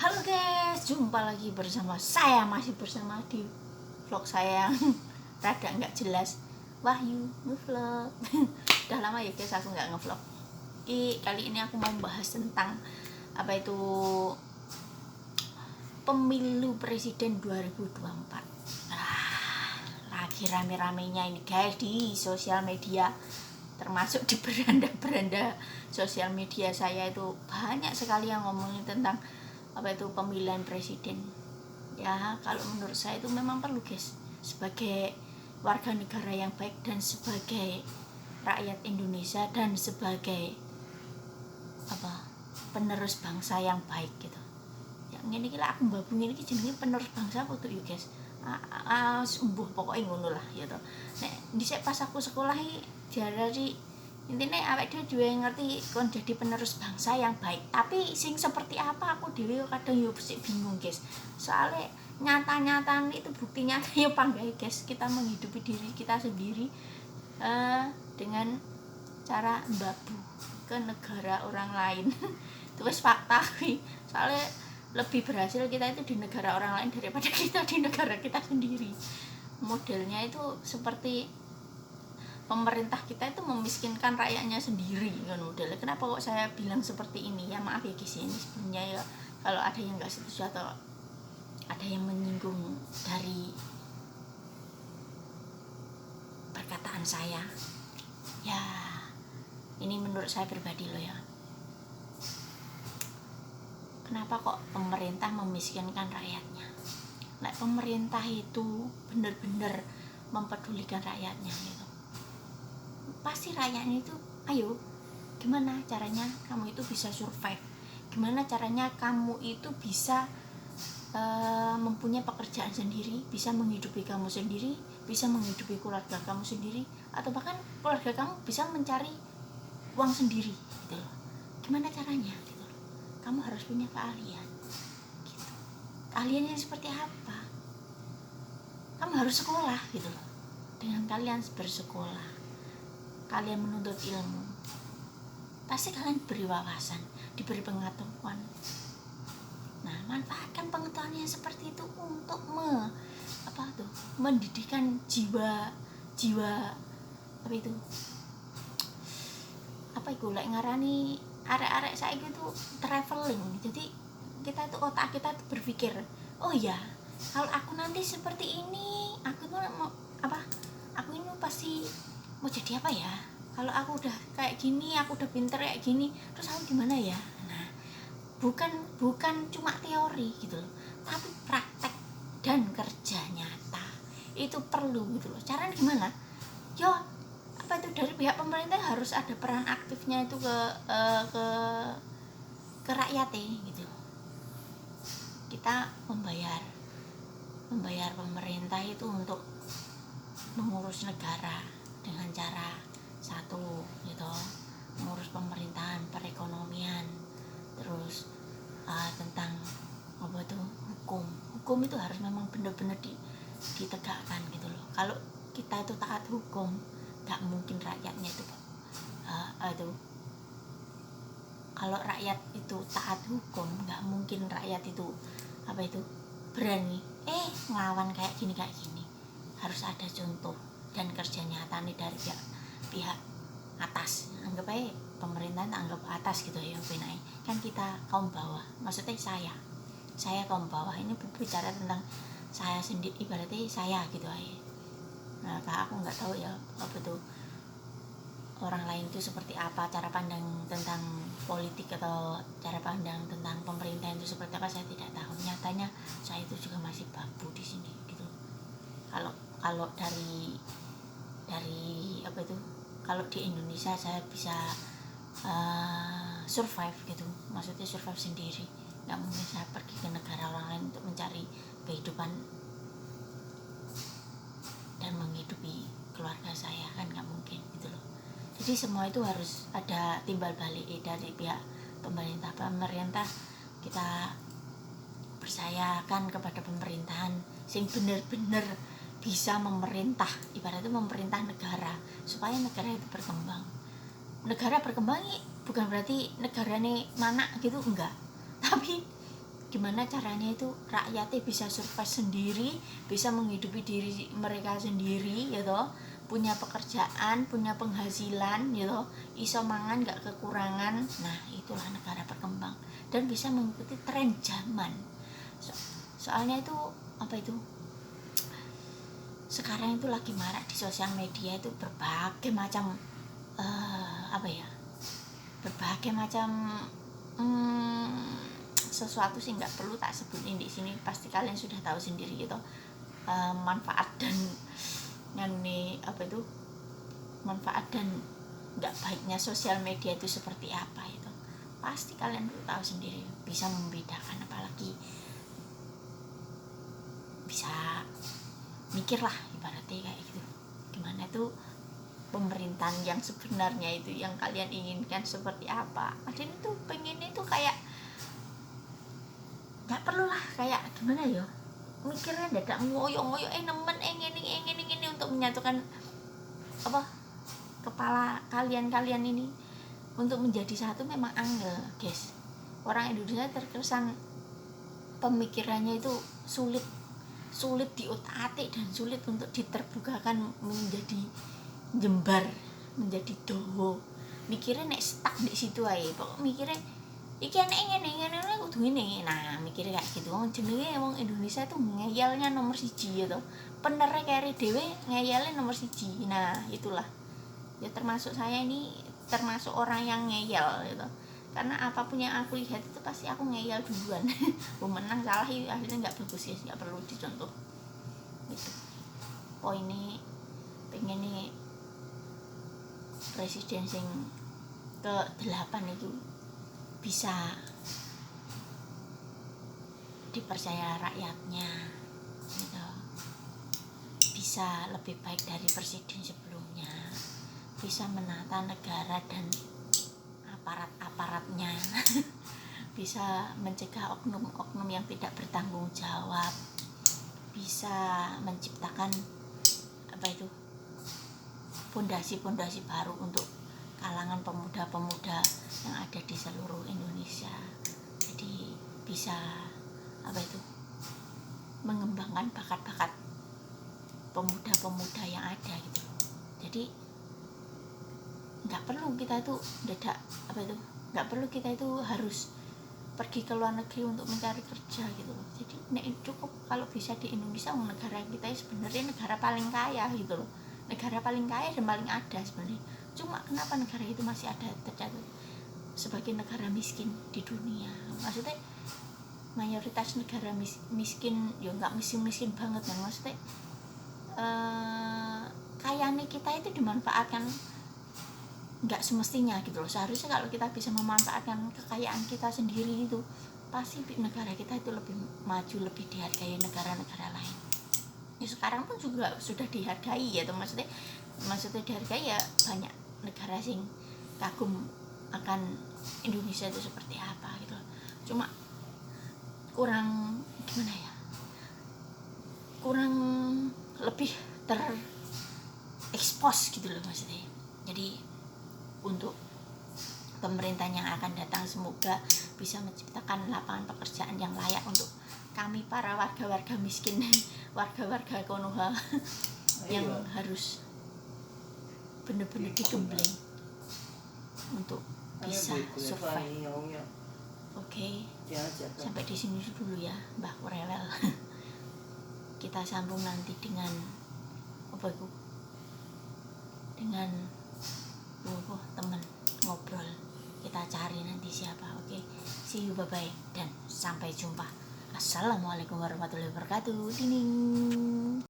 Halo guys, jumpa lagi bersama saya, masih bersama di vlog saya yang rada nggak jelas, Wahyu ngevlog. Udah lama ya guys aku nggak ngevlog. Kali ini aku mau bahas tentang apa itu pemilu presiden 2024. Lagi rame-ramenya ini guys di sosial media, termasuk di beranda-beranda sosial media saya itu banyak sekali yang ngomongin tentang apa itu pemilihan presiden. Ya kalau menurut saya itu memang perlu guys, sebagai warga negara yang baik dan sebagai rakyat Indonesia dan sebagai apa penerus bangsa yang baik gitu. Ya ngene iki lak aku mbabung ini jenenge penerus bangsa apa tuh ya guys. Umbuh pokoknya ngono lah ya toh. Nek dhisik pas aku sekolah iki diarani intinya awake dhewe ngerti kon jadi penerus bangsa yang baik, tapi sing seperti apa aku dhewe kadang yo bingung guys. Soalnya nyata-nyata itu bukti nyata ya panggai guys, kita menghidupi diri kita sendiri dengan cara babu ke negara orang lain. Itu wis fakta kuwi. Soalnya lebih berhasil kita itu di negara orang lain daripada kita di negara kita sendiri. Modelnya itu seperti pemerintah kita itu memiskinkan rakyatnya sendiri kan modelnya. Kenapa kok saya bilang seperti ini ya, maaf ya guys, ini sebenarnya ya kalau ada yang nggak setuju atau ada yang menyinggung dari perkataan saya ya, ini menurut saya pribadi loh ya. Kenapa kok pemerintah memiskinkan rakyatnya? Nah, pemerintah itu benar-benar mempedulikan rakyatnya gitu, pasti rakyatnya itu ayo gimana caranya kamu itu bisa survive, gimana caranya kamu itu bisa mempunyai pekerjaan sendiri, bisa menghidupi kamu sendiri, bisa menghidupi keluarga kamu sendiri, atau bahkan keluarga kamu bisa mencari uang sendiri gitu loh. Gimana caranya gitu loh. Kamu harus punya keahlian gitu. Keahliannya seperti apa? Kamu harus sekolah gitu loh. Dengan kalian bersekolah, kalian menuntut ilmu, pasti kalian diberi wawasan, diberi pengetahuan. Nah, manfaatkan pengetahuannya seperti itu untuk mendidikan jiwa apa itu lek ngarani arek-arek saiki itu traveling. Jadi kita itu otak kita itu berpikir, oh ya kalau aku nanti seperti ini, aku tuh mau aku ini pasti mau jadi apa ya, kalau aku udah kayak gini, aku udah pinter kayak gini, terus aku gimana ya. Nah, bukan cuma teori gitu loh, tapi praktek dan kerja nyata itu perlu gitu loh. Caranya gimana? Yo apa itu dari pihak pemerintah harus ada peran aktifnya itu ke rakyat gitu. Kita membayar pemerintah itu untuk mengurus negara dengan cara satu gitu, mengurus pemerintahan, perekonomian, terus tentang hukum itu harus memang benar-benar ditegakkan gitu loh. Kalau kita itu taat hukum, nggak mungkin rakyatnya itu kalau rakyat itu taat hukum, nggak mungkin rakyat itu berani ngelawan kayak gini. Harus ada contoh dan kerja nyata nih dari pihak atas. Anggap aja pemerintah anggap atas gitu ya, benai kan kita kaum bawah, maksudnya saya kaum bawah ini berbicara tentang saya sendiri, ibaratnya saya gitu aja. Nah, aku nggak tahu ya apa tuh orang lain itu seperti apa cara pandang tentang politik atau cara pandang tentang pemerintah itu seperti apa, saya tidak tahu. Nyatanya saya itu juga masih babu di sini gitu. Kalau dari kalau di Indonesia saya bisa survive gitu, maksudnya survive sendiri, nggak mungkin saya pergi ke negara orang lain untuk mencari kehidupan dan menghidupi keluarga saya, kan nggak mungkin gitu loh. Jadi semua itu harus ada timbal balik dari pihak pemerintah. Kita percayakan kepada pemerintahan sing bener-bener bisa memerintah, ibaratnya memerintah negara supaya negara itu berkembang. Negara berkembang bukan berarti negara ini mana gitu, enggak, tapi gimana caranya itu rakyatnya bisa survive sendiri, bisa menghidupi diri mereka sendiri ya toh, punya pekerjaan, punya penghasilan ya toh, iso mangan gak kekurangan. Nah itulah negara berkembang dan bisa mengikuti tren zaman. Soalnya itu apa itu, sekarang itu lagi marak di sosial media itu berbagai macam apa ya, berbagai macam sesuatu sih nggak perlu tak sebutin di sini, pasti kalian sudah tahu sendiri gitu, manfaat dan nih apa itu, manfaat dan nggak baiknya sosial media itu seperti apa itu pasti kalian tahu sendiri, bisa membedakan, apalagi bisa mikir lah ibaratnya kayak gitu, gimana tuh pemerintahan yang sebenarnya itu yang kalian inginkan seperti apa. Adin itu pengen itu kayak nggak perlu lah kayak gimana ya, mikirnya dadak ngoyo-ngoyo nemen ini untuk menyatukan apa kepala kalian ini untuk menjadi satu memang angel guys. Orang Indonesia terkesan pemikirannya itu sulit diutak-atik dan sulit untuk diterbukakan menjadi jembar, menjadi dowo. Mikirnya nek stuck di situ aja, pokok mikirnya iki ngene kudu ngene. Nah mikirnya kayak gitu. Jenenge wong Indonesia itu ngeyelnya nomor 1 gitu, penernya keri dhewe ngeyelnya nomor 1. Nah itulah ya, termasuk saya ini termasuk orang yang ngeyel gitu, karena apapun yang aku lihat itu pasti aku ngeyel duluan. Menang salah itu akhirnya nggak bagus ya, nggak perlu dicontoh gitu. Ini pengen nih presiden sing ke-8 itu bisa dipercaya rakyatnya gitu, bisa lebih baik dari presiden sebelumnya, bisa menata negara dan aparat-aparatnya, bisa mencegah oknum-oknum yang tidak bertanggung jawab, bisa menciptakan apa itu pondasi-pondasi baru untuk kalangan pemuda-pemuda yang ada di seluruh Indonesia. Jadi bisa apa itu mengembangkan bakat-bakat pemuda-pemuda yang ada gitu. Jadi nggak perlu kita itu nggak perlu kita itu harus pergi ke luar negeri untuk mencari kerja gitu loh. Jadi cukup kalau bisa di Indonesia, negara kita sebenarnya negara paling kaya gitu loh, negara paling kaya dan paling ada sebenarnya. Cuma kenapa negara itu masih ada tercatat sebagai negara miskin di dunia? Maksudnya mayoritas negara miskin ya nggak miskin banget kan, maksudnya kayanya kita itu dimanfaatkan nggak semestinya gitu loh. Seharusnya kalau kita bisa memanfaatkan kekayaan kita sendiri itu, pasti negara kita itu lebih maju, lebih dihargai negara-negara lain. Ya sekarang pun juga sudah dihargai ya, maksudnya dihargai ya, banyak negara sing kagum akan Indonesia itu seperti apa gitu loh. Cuma kurang gimana ya, kurang lebih terekspos gitu loh maksudnya. Jadi untuk pemerintahan yang akan datang semoga bisa menciptakan lapangan pekerjaan yang layak untuk kami para warga-warga miskin, warga-warga Konoha yang harus benar-benar digembleng untuk bisa survive. Oke, sampai di sini dulu ya Mbah Rewel. Kita sambung nanti dengan teman ngobrol, kita cari nanti siapa. Oke, see you, bye bye, dan sampai jumpa. Assalamualaikum warahmatullahi wabarakatuh. Dining.